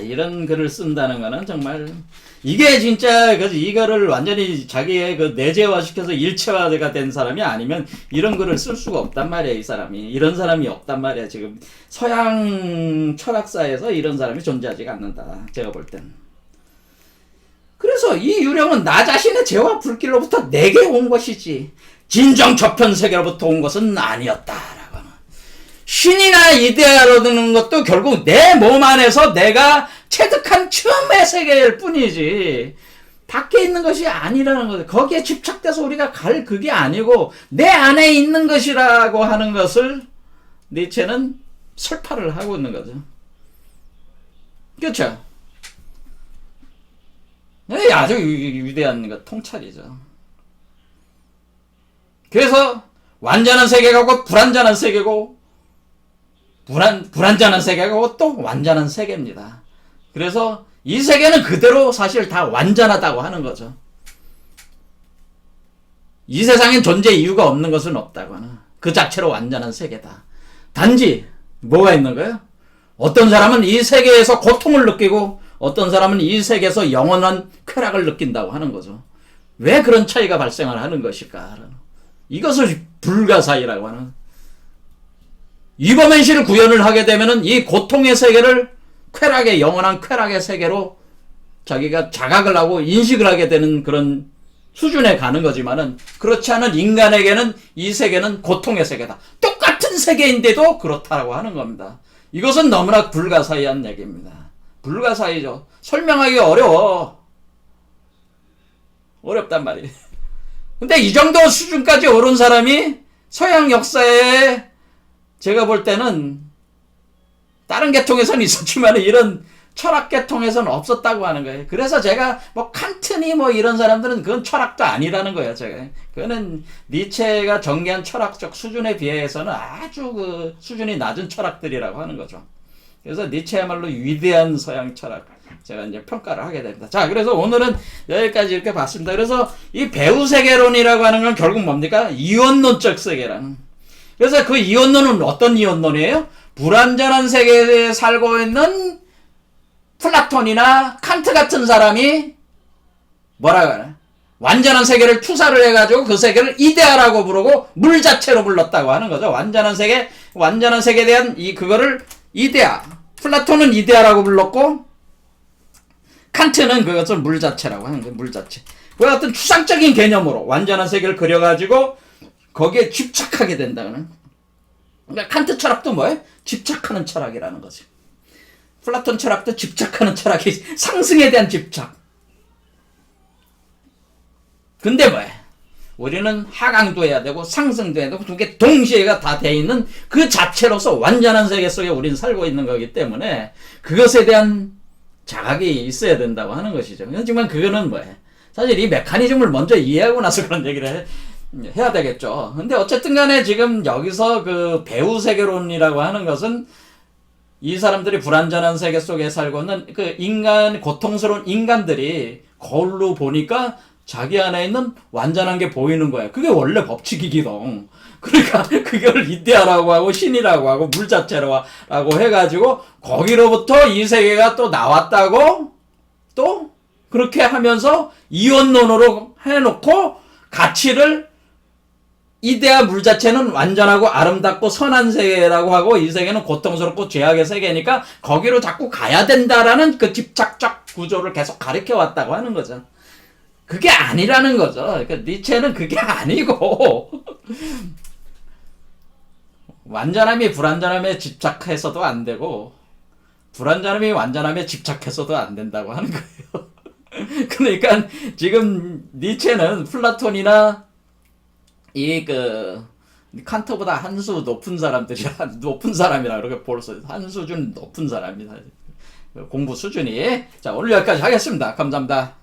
[SPEAKER 1] 이런 글을 쓴다는 거는 정말, 이게 진짜, 이거를 완전히 자기의 내재화 시켜서 일체화가 된 사람이 아니면 이런 글을 쓸 수가 없단 말이야, 이 사람이. 이런 사람이 없단 말이야, 지금. 서양 철학사에서 이런 사람이 존재하지가 않는다, 제가 볼 땐. 그래서 이 유령은 나 자신의 죄와 불길로부터 내게 온 것이지, 진정 저편 세계로부터 온 것은 아니었다. 신이나 이데아로 드는 것도 결국 내 몸 안에서 내가 체득한 처음의 세계일 뿐이지 밖에 있는 것이 아니라는 거죠. 거기에 집착돼서 우리가 갈 그게 아니고 내 안에 있는 것이라고 하는 것을 니체는 설파를 하고 있는 거죠. 그렇죠? 아주 위대한 통찰이죠. 그래서 완전한 세계가 곧 불완전한 세계고 불완전한 세계가 또 완전한 세계입니다. 그래서 이 세계는 그대로 사실 다 완전하다고 하는 거죠. 이 세상엔 존재 이유가 없는 것은 없다고 하는, 그 자체로 완전한 세계다. 단지 뭐가 있는 거예요? 어떤 사람은 이 세계에서 고통을 느끼고 어떤 사람은 이 세계에서 영원한 쾌락을 느낀다고 하는 거죠. 왜 그런 차이가 발생을 하는 것일까? 이것을 불가사의라고 하는. 이버맨시를 구현을 하게 되면은 이 고통의 세계를 쾌락의, 영원한 쾌락의 세계로 자기가 자각을 하고 인식을 하게 되는 그런 수준에 가는 거지만은, 그렇지 않은 인간에게는 이 세계는 고통의 세계다. 똑같은 세계인데도 그렇다고 하는 겁니다. 이것은 너무나 불가사의한 얘기입니다. 불가사의죠. 설명하기 어려워. 어렵단 말이에요. 근데 이 정도 수준까지 오른 사람이 서양 역사에 제가 볼 때는 다른 계통에서는 있었지만 이런 철학 계통에서는 없었다고 하는 거예요. 그래서 제가 뭐 칸트니 뭐 이런 사람들은 그건 철학도 아니라는 거예요. 제가 그거는 니체가 전개한 철학적 수준에 비해서는 아주 그 수준이 낮은 철학들이라고 하는 거죠. 그래서 니체야말로 위대한 서양 철학, 제가 이제 평가를 하게 됩니다. 자, 그래서 오늘은 여기까지 이렇게 봤습니다. 그래서 이 배우 세계론이라고 하는 건 결국 뭡니까? 이원론적 세계라는. 그래서 그 이원론은 어떤 이원론이에요? 불완전한 세계에 살고 있는 플라톤이나 칸트 같은 사람이 뭐라고 하나? 완전한 세계를 투사를 해가지고 그 세계를 이데아라고 부르고 물 자체로 불렀다고 하는 거죠. 완전한 세계에 대한 그거를 이데아. 플라톤은 이데아라고 불렀고, 칸트는 그것을 물 자체라고 하는 거예요. 물 자체. 그 어떤 추상적인 개념으로 완전한 세계를 그려가지고 거기에 집착하게 된다는. 그러니까 칸트 철학도 뭐예요? 집착하는 철학이라는 거지. 플라톤 철학도 집착하는 철학이 상승에 대한 집착. 근데 뭐야? 우리는 하강도 해야 되고 상승도 해야 되고 두 개 동시에가 다 돼 있는 그 자체로서 완전한 세계 속에 우리는 살고 있는 거기 때문에 그것에 대한 자각이 있어야 된다고 하는 것이죠. 하지만 그거는 뭐야? 사실 이 메커니즘을 먼저 이해하고 나서 그런 얘기를 해야 되겠죠. 근데 어쨌든 간에 지금 여기서 그 배우 세계론이라고 하는 것은 이 사람들이 불완전한 세계 속에 살고 있는 그 고통스러운 인간들이 거울로 보니까 자기 안에 있는 완전한 게 보이는 거야. 그게 원래 법칙이기동. 그러니까 그걸 이데아라고 하고 신이라고 하고 물 자체라고 해가지고 거기로부터 이 세계가 또 나왔다고 또 그렇게 하면서 이원론으로 해놓고 가치를 이데아 물 자체는 완전하고 아름답고 선한 세계라고 하고 이 세계는 고통스럽고 죄악의 세계니까 거기로 자꾸 가야 된다라는 그 집착적 구조를 계속 가르쳐 왔다고 하는 거죠. 그게 아니라는 거죠. 그러니까 니체는 그게 아니고 완전함이 불완전함에 집착해서도 안 되고 불완전함이 완전함에 집착해서도 안 된다고 하는 거예요. 그러니까 지금 니체는 플라톤이나 칸트보다 한 수 높은 사람들이라, 높은 사람이라 그렇게 볼 수, 한 수준 높은 사람이다. 공부 수준이. 자, 오늘 여기까지 하겠습니다. 감사합니다.